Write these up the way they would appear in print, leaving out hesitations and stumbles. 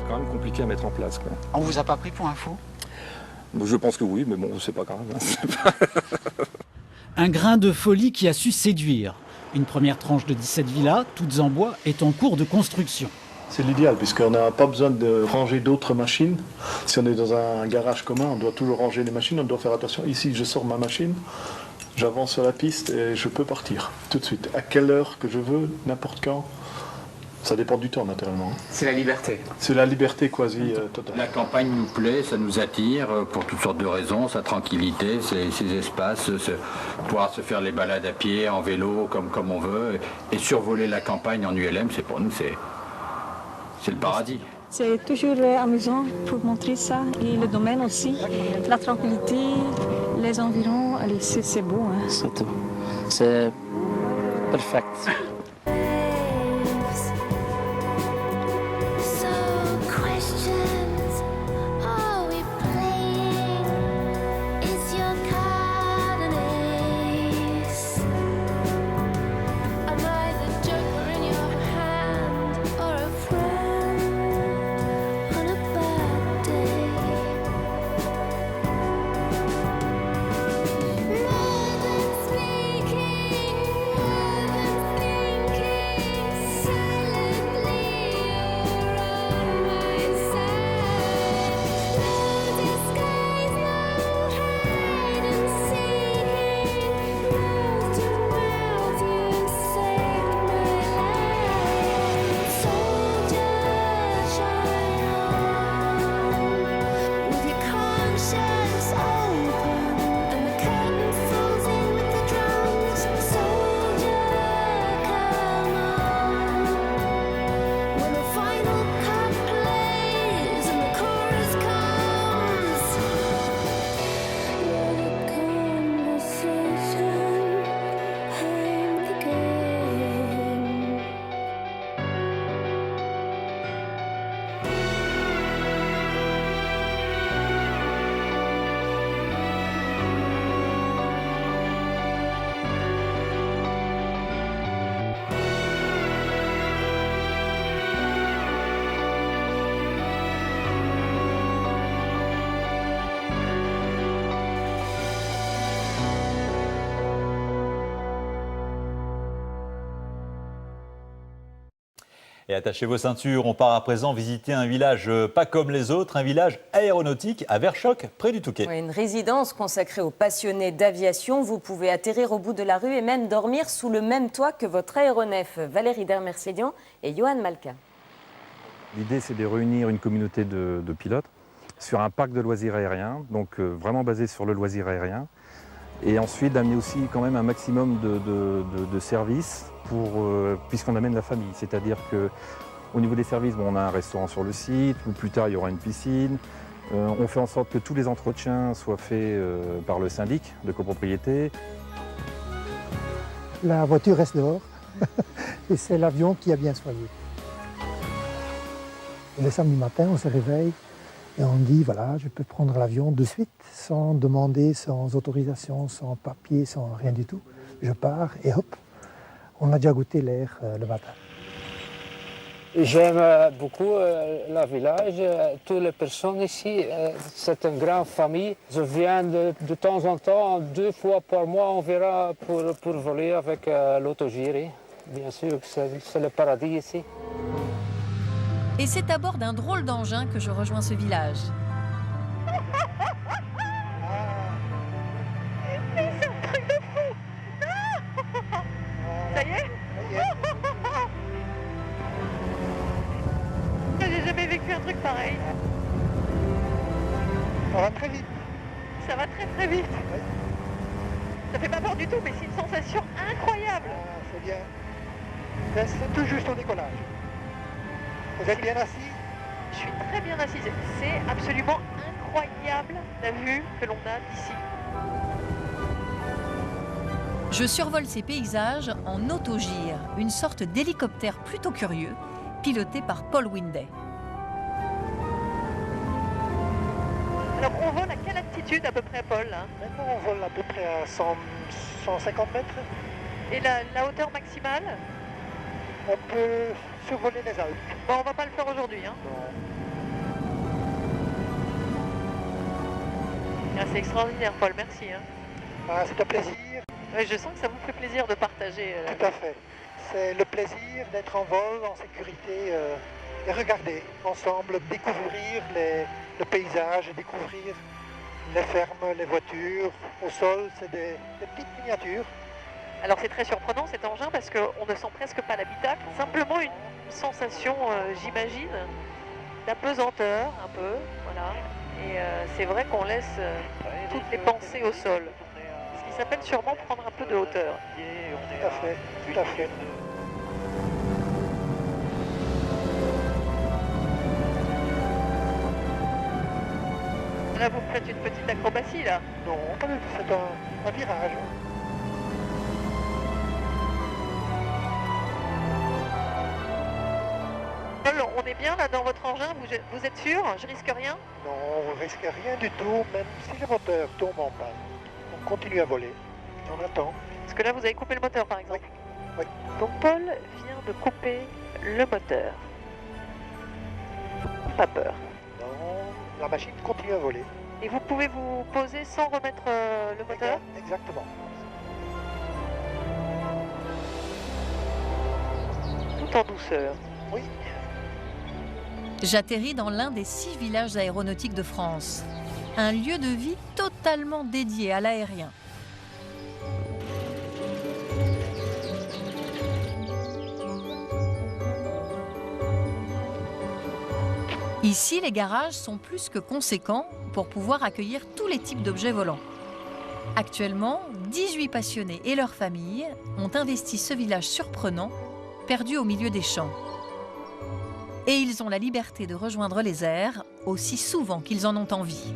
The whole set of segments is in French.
c'est quand même compliqué à mettre en place, quoi. On vous a pas pris pour un fou? Je pense que oui, mais bon, c'est pas grave. Un grain de folie qui a su séduire. Une première tranche de 17 villas, toutes en bois, est en cours de construction. C'est l'idéal, puisqu'on n'a pas besoin de ranger d'autres machines. Si on est dans un garage commun, on doit toujours ranger les machines, on doit faire attention. Ici, je sors ma machine, j'avance sur la piste et je peux partir tout de suite. À quelle heure que je veux, n'importe quand. Ça dépend du temps, naturellement. C'est la liberté. C'est la liberté quasi totale. La campagne nous plaît, ça nous attire pour toutes sortes de raisons, sa tranquillité, ses espaces, pouvoir se faire les balades à pied, en vélo, comme on veut, et survoler la campagne en ULM, c'est pour nous, c'est le paradis. C'est toujours amusant pour montrer ça, et le domaine aussi, la tranquillité, les environs, allez, c'est beau. Hein. C'est tout. C'est parfait. Et attachez vos ceintures, on part à présent visiter un village pas comme les autres, un village aéronautique à Verchoc, près du Touquet. Oui, une résidence consacrée aux passionnés d'aviation. Vous pouvez atterrir au bout de la rue et même dormir sous le même toit que votre aéronef. Valérie Dermercédian et Johan Malka. L'idée, c'est de réunir une communauté de pilotes sur un parc de loisirs aériens, donc vraiment basé sur le loisir aérien. Et ensuite d'amener aussi quand même un maximum de services puisqu'on amène la famille. C'est-à-dire qu'au niveau des services, on a un restaurant sur le site, ou plus tard il y aura une piscine. On fait en sorte que tous les entretiens soient faits par le syndic de copropriété. La voiture reste dehors et c'est l'avion qui a bien soigné. Et le samedi matin, on se réveille et on dit, voilà, je peux prendre l'avion de suite, sans demander, sans autorisation, sans papier, sans rien du tout. Je pars et hop, on a déjà goûté l'air le matin. J'aime beaucoup le village, toutes les personnes ici. C'est une grande famille. Je viens de temps en temps, 2 fois par mois, on verra pour voler avec l'autogire. Bien sûr, c'est le paradis ici. Et c'est à bord d'un drôle d'engin que je rejoins ce village. C'est un truc de fou! Non! Ça y est? J'ai jamais vécu un truc pareil. Ça va très vite. Ça va très très vite. Oui. Ça fait pas peur du tout, mais c'est une sensation incroyable. Ah, c'est bien. C'est tout juste au décollage. Vous êtes bien assis? Je suis très bien assise. C'est absolument incroyable la vue que l'on a d'ici. Je survole ces paysages en autogire, une sorte d'hélicoptère plutôt curieux, piloté par Paul Winday. Alors on vole à quelle altitude à peu près, Paul? Maintenant on vole à peu près à 150 mètres. Et la hauteur maximale? On peut survoler les Alpes. Bon, on va pas le faire aujourd'hui. Hein. Non. Ah, c'est extraordinaire, Paul, merci. Hein. Ah, c'est un plaisir. Ouais, je sens que ça vous fait plaisir de partager. Tout à fait. C'est le plaisir d'être en vol, en sécurité, et regarder ensemble, découvrir le paysage, et découvrir les fermes, les voitures. Au sol, c'est des petites miniatures. Alors c'est très surprenant cet engin parce qu'on ne sent presque pas l'habitacle, simplement une sensation, j'imagine, d'apesanteur un peu, voilà. Et c'est vrai qu'on laisse toutes les pensées au sol, ce qui s'appelle sûrement prendre un peu de hauteur. Tout à fait, tout à fait. Là vous faites une petite acrobatie là? Non, pas du tout, c'est un virage. Paul, on est bien là dans votre engin, vous êtes sûr? Je risque rien? Non, on ne risque rien du tout, même si le moteur tombe en panne. On continue à voler, on attend. Parce que là vous avez coupé le moteur par exemple? Oui. Donc Paul vient de couper le moteur. Pas peur. Non, la machine continue à voler. Et vous pouvez vous poser sans remettre le moteur? Exactement. Tout en douceur. Oui. J'atterris dans l'un des 6 villages aéronautiques de France. Un lieu de vie totalement dédié à l'aérien. Ici, les garages sont plus que conséquents pour pouvoir accueillir tous les types d'objets volants. Actuellement, 18 passionnés et leurs familles ont investi ce village surprenant, perdu au milieu des champs. Et ils ont la liberté de rejoindre les airs aussi souvent qu'ils en ont envie.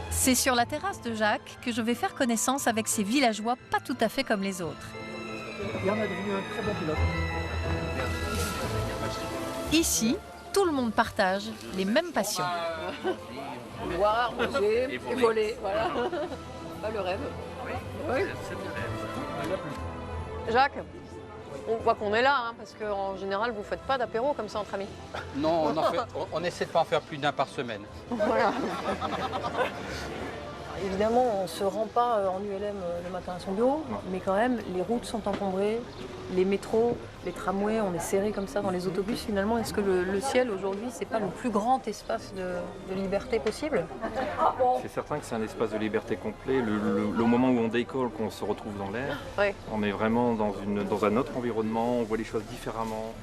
C'est sur la terrasse de Jacques que je vais faire connaissance avec ces villageois pas tout à fait comme les autres. Yann est devenu un très bon pilote. Ici, tout le monde partage les mêmes passions. Boire, manger et voler, voilà. Pas le rêve. Oui. Jacques, on voit qu'on est là, hein, parce qu'en général, vous ne faites pas d'apéro comme ça entre amis. Non, on essaie de pas en faire plus d'un par semaine. Voilà. Évidemment, on ne se rend pas en ULM le matin à son bureau, mais quand même, les routes sont encombrées, les métros, les tramways, on est serré comme ça dans les autobus. Finalement, est-ce que le ciel aujourd'hui, c'est pas le plus grand espace de liberté possible? C'est certain que c'est un espace de liberté complet. Le moment où on décolle, qu'on se retrouve dans l'air, ouais. On est vraiment dans un autre environnement, on voit les choses différemment.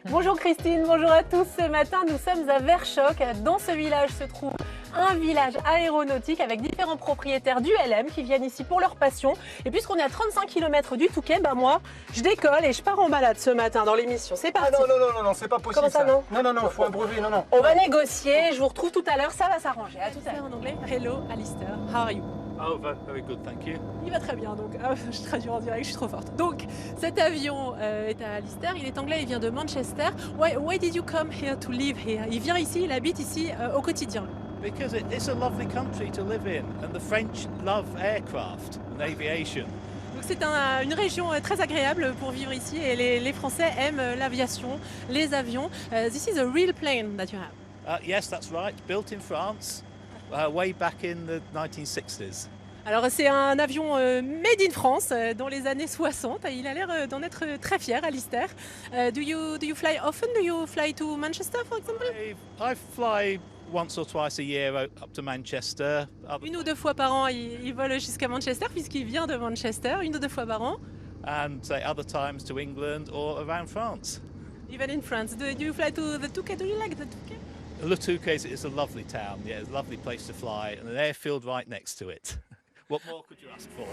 Bonjour Christine, bonjour à tous. Ce matin, nous sommes à Verchoc. Dans ce village se trouve un village aéronautique avec différents propriétaires d'ULM qui viennent ici pour leur passion. Et puisqu'on est à 35 km du Touquet, bah moi, je décolle et je pars en balade ce matin dans l'émission. C'est parti. Ah non, c'est pas possible. Comment ça, non? Non, faut un brevet, non. On va négocier, je vous retrouve tout à l'heure, ça va s'arranger. À tout à l'heure. En anglais, hello Alistair, how are you? Oh, very good, thank you. Il va très bien, donc je traduis en direct, je suis trop forte. Donc, cet avion est à Alistair, il est anglais, il vient de Manchester. Why did you come here to live here? Il vient ici, il habite ici au quotidien. Because it's a lovely country to live in, and the French love aircraft and aviation. Donc c'est une région très agréable pour vivre ici et les Français aiment l'aviation, les avions. This is a real plane that you have. Yes, that's right. Built in France, way back in the 1960s. Alors c'est un avion made in France dans les années 60. Il a l'air d'en être très fier, Alistair. Do you fly often? Do you fly to Manchester, for example? I fly once or twice a year up to Manchester. Une ou deux fois par an, il vole jusqu'à Manchester puisqu'il vient de Manchester. Une ou deux fois par an. And other times to England or around France. Even in France. Do you fly to the Touquet? Do you like the Touquet? Le Touquet is a lovely town. Yeah, it's a lovely place to fly, and an airfield right next to it. What more could you ask for?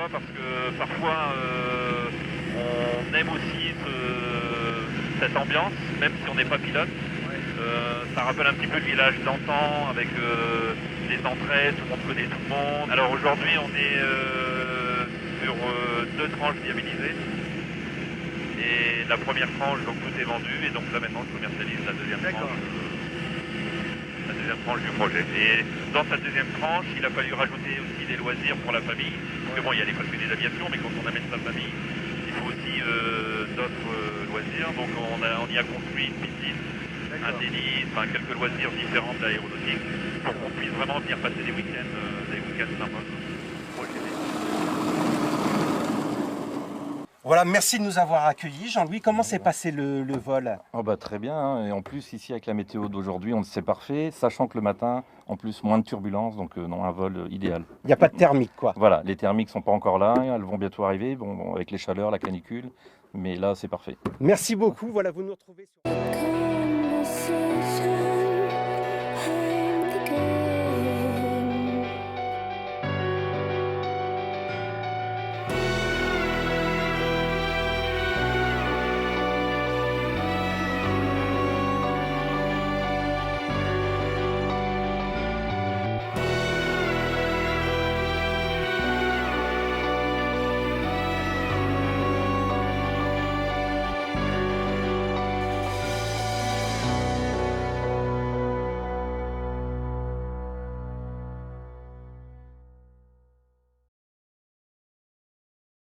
pourquoi? Parce que parfois on aime aussi cette ambiance, même si on n'est pas pilote. Ça rappelle un petit peu le village d'antan avec les entrées, tout le monde connaît tout le monde. Alors aujourd'hui on est sur 2 tranches viabilisées. Et la première tranche, donc tout est vendu, et donc là maintenant je commercialise la deuxième tranche du projet. Et dans cette deuxième tranche, il a fallu rajouter aussi des loisirs pour la famille. Parce que bon, il y a les passionnés d'aviation, mais quand on amène sa famille, il faut aussi d'autres loisirs. Donc on y a construit une piscine, un tennis, enfin quelques loisirs différents de l'aéronautique, pour qu'on puisse vraiment venir passer des week-ends sympas. Voilà, merci de nous avoir accueillis. Jean-Louis, comment s'est passé le vol? Oh bah, très bien, hein. Et en plus ici avec la météo d'aujourd'hui, c'est parfait, sachant que le matin, en plus moins de turbulences, donc non, un vol idéal. Il n'y a pas de thermique quoi. Voilà, les thermiques sont pas encore là, elles vont bientôt arriver, bon, avec les chaleurs, la canicule, mais là c'est parfait. Merci beaucoup, voilà, vous nous retrouvez sur...